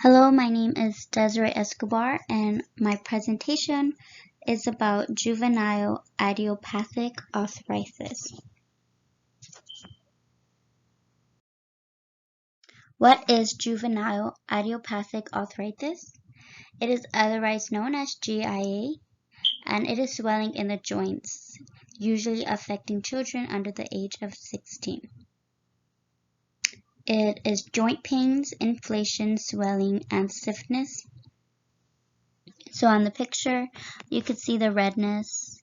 Hello, my name is Desiree Escobar, and my presentation is about juvenile idiopathic arthritis. What is juvenile idiopathic arthritis? It is otherwise known as GIA, and it is swelling in the joints, usually affecting children under the age of 16. It is joint pains, inflammation, swelling, and stiffness. So on the picture, you could see the redness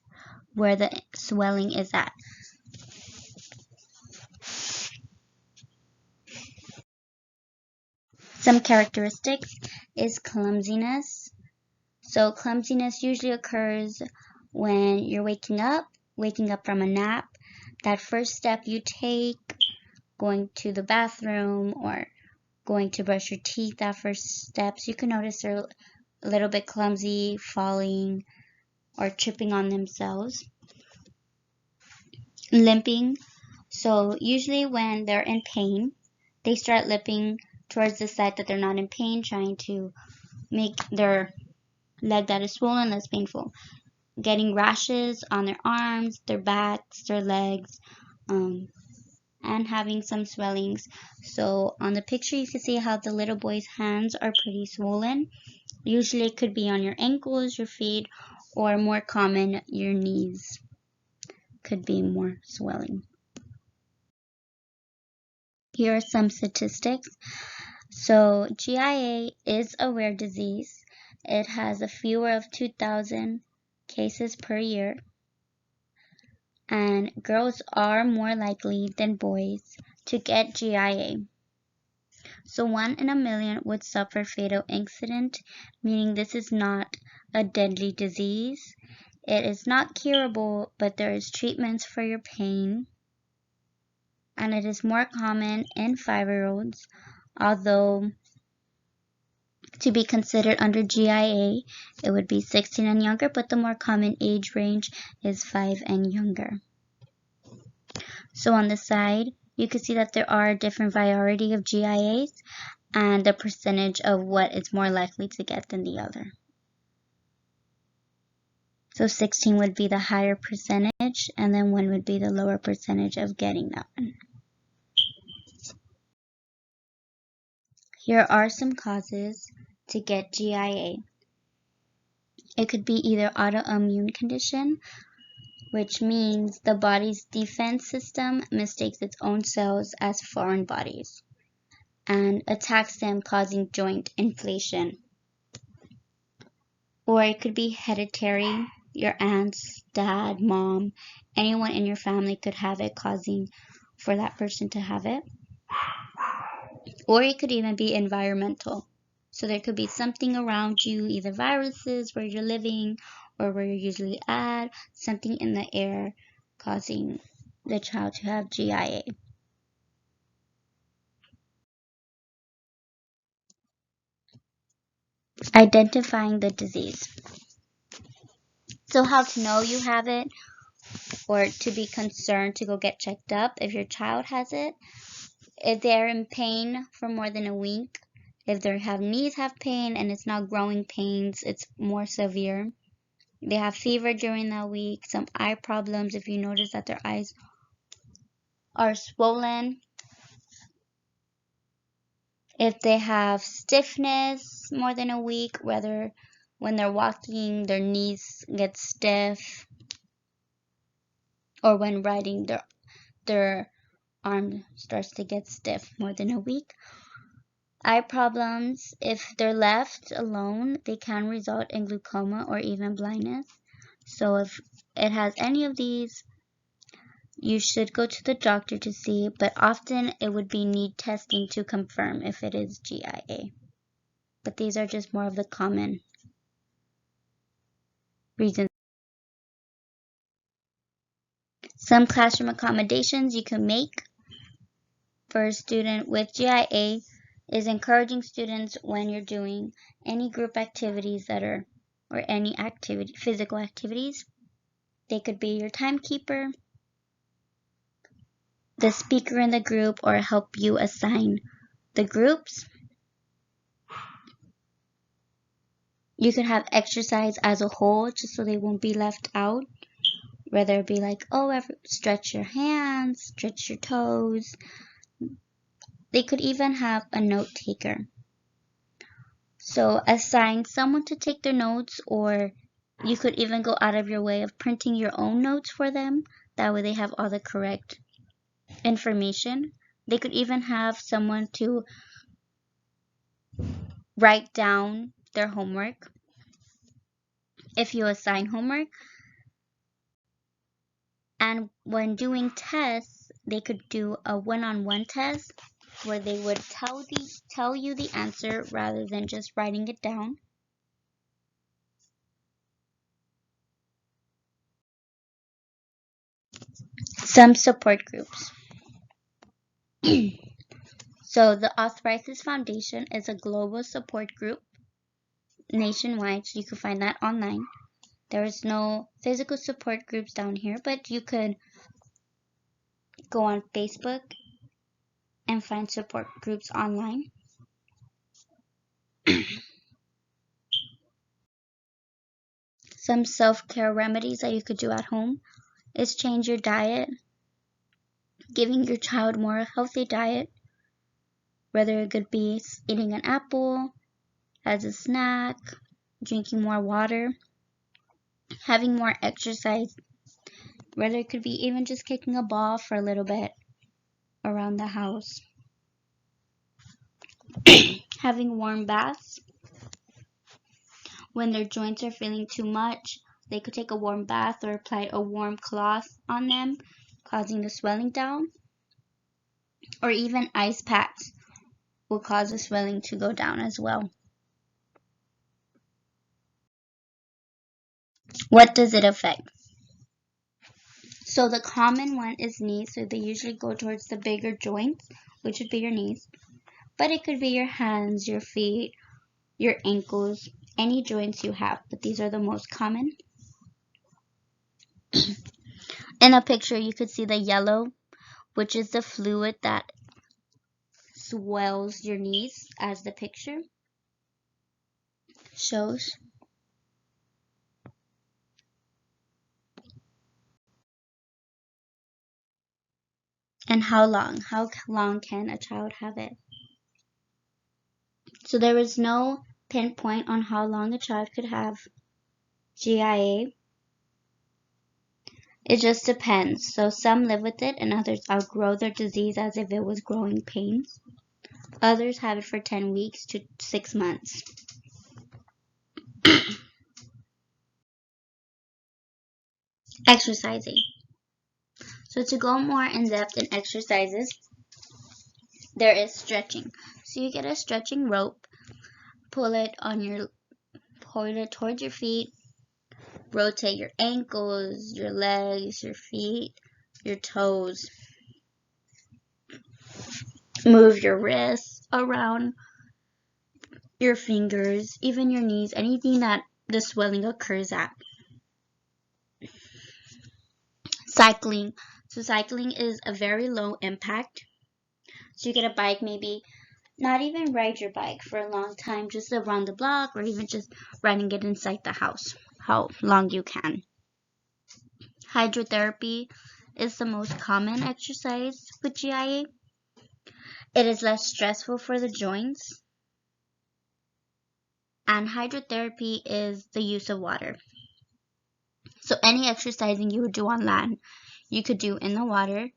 where the swelling is at. Some characteristics is clumsiness. So clumsiness usually occurs when you're waking up from a nap. That first step you take, going to the bathroom or going to brush your teeth, that first steps, you can notice they're a little bit clumsy, falling or tripping on themselves. Limping. So usually when they're in pain, they start limping towards the side that they're not in pain, trying to make their leg that is swollen less painful. Getting rashes on their arms, their backs, their legs, and having some swellings. So on the picture you can see how the little boy's hands are pretty swollen. Usually it could be on your ankles, your feet, or more common, your knees could be more swelling. Here are some statistics. So GIA is a rare disease. It has a fewer of 2,000 cases per year. And girls are more likely than boys to get GIA. So 1 in a million would suffer fatal incident, meaning this is not a deadly disease. It is not curable, but there is treatments for your pain. And it is more common in 5-year-olds, although to be considered under GIA, it would be 16 and younger, but the more common age range is 5 and younger. So on the side, you can see that there are a different variety of GIAs and the percentage of what is more likely to get than the other. So 16 would be the higher percentage, and then 1 would be the lower percentage of getting that one. Here are some causes to get GIA. It could be either autoimmune condition, which means the body's defense system mistakes its own cells as foreign bodies and attacks them, causing joint inflammation. Or it could be hereditary. Your aunts, dad, mom, anyone in your family could have it, causing for that person to have it. Or it could even be environmental. So there could be something around you, either viruses where you're living or where you're usually at, something in the air causing the child to have GIA. Identifying the disease. So how to know you have it, or to be concerned to go get checked up if your child has it. If they're in pain for more than a week, if their knees have pain and it's not growing pains, it's more severe. They have fever during that week, some eye problems, if you notice that their eyes are swollen. If they have stiffness more than a week, whether when they're walking their knees get stiff, or when riding their arm starts to get stiff more than a week. Eye problems, if they're left alone, they can result in glaucoma or even blindness. So if it has any of these, you should go to the doctor to see, but often it would be need testing to confirm if it is GIA. But these are just more of the common reasons. Some classroom accommodations you can make for a student with GIA is encouraging students when you're doing any group activities or any physical activities. They could be your timekeeper, the speaker in the group, or help you assign the groups. You could have exercise as a whole just so they won't be left out. Whether it be like, oh, stretch your hands, stretch your toes. They could even have a note taker. So assign someone to take their notes, or you could even go out of your way of printing your own notes for them. That way they have all the correct information. They could even have someone to write down their homework if you assign homework. And when doing tests, they could do a one-on-one test where they would tell you the answer rather than just writing it down. Some support groups. So the Arthritis Foundation is a global support group nationwide. So you can find that online. There is no physical support groups down here, but you could go on Facebook and find support groups online. Some self-care remedies that you could do at home is change your diet, giving your child more healthy diet, whether it could be eating an apple as a snack, drinking more water, having more exercise, whether it could be even just kicking a ball for a little bit around the house, having warm baths. When their joints are feeling too much, they could take a warm bath or apply a warm cloth on them, causing the swelling down, or even ice packs will cause the swelling to go down as well. What does it affect? So the common one is knees, so they usually go towards the bigger joints, which would be your knees. But it could be your hands, your feet, your ankles, any joints you have, but these are the most common. In a picture, you could see the yellow, which is the fluid that swells your knees, as the picture shows. And how long? How long can a child have it? So there is no pinpoint on how long a child could have GIA. It just depends. So some live with it and others outgrow their disease as if it was growing pains. Others have it for 10 weeks to 6 months. Exercising. So to go more in depth in exercises, there is stretching. So you get a stretching rope, pull it towards your feet, rotate your ankles, your legs, your feet, your toes. Move your wrists around, your fingers, even your knees, anything that the swelling occurs at. Cycling. So cycling is a very low impact. So you get a bike, maybe not even ride your bike for a long time, just around the block or even just riding it inside the house, how long you can. Hydrotherapy is the most common exercise with GIA. It is less stressful for the joints. And hydrotherapy is the use of water. So any exercising you would do on land, you could do in the water.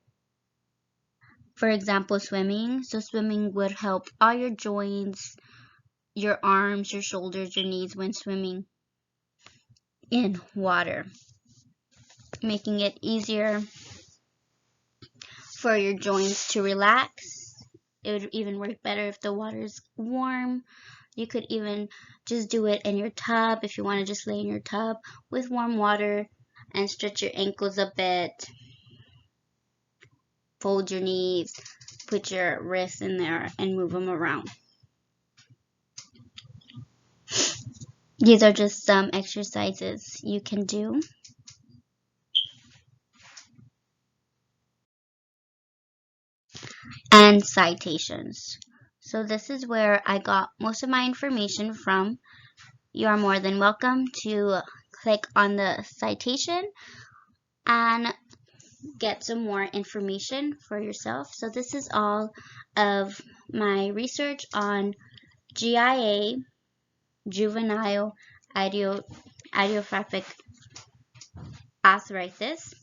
For example, swimming. So swimming would help all your joints, your arms, your shoulders, your knees when swimming in water, making it easier for your joints to relax. It would even work better if the water is warm. You could even just do it in your tub if you want to just lay in your tub with warm water and stretch your ankles a bit. Fold your knees, put your wrists in there and move them around. These are just some exercises you can do. And citations. So this is where I got most of my information from. you are more than welcome to click on the citation and get some more information for yourself. So this is all of my research on GIA, juvenile idiopathic arthritis.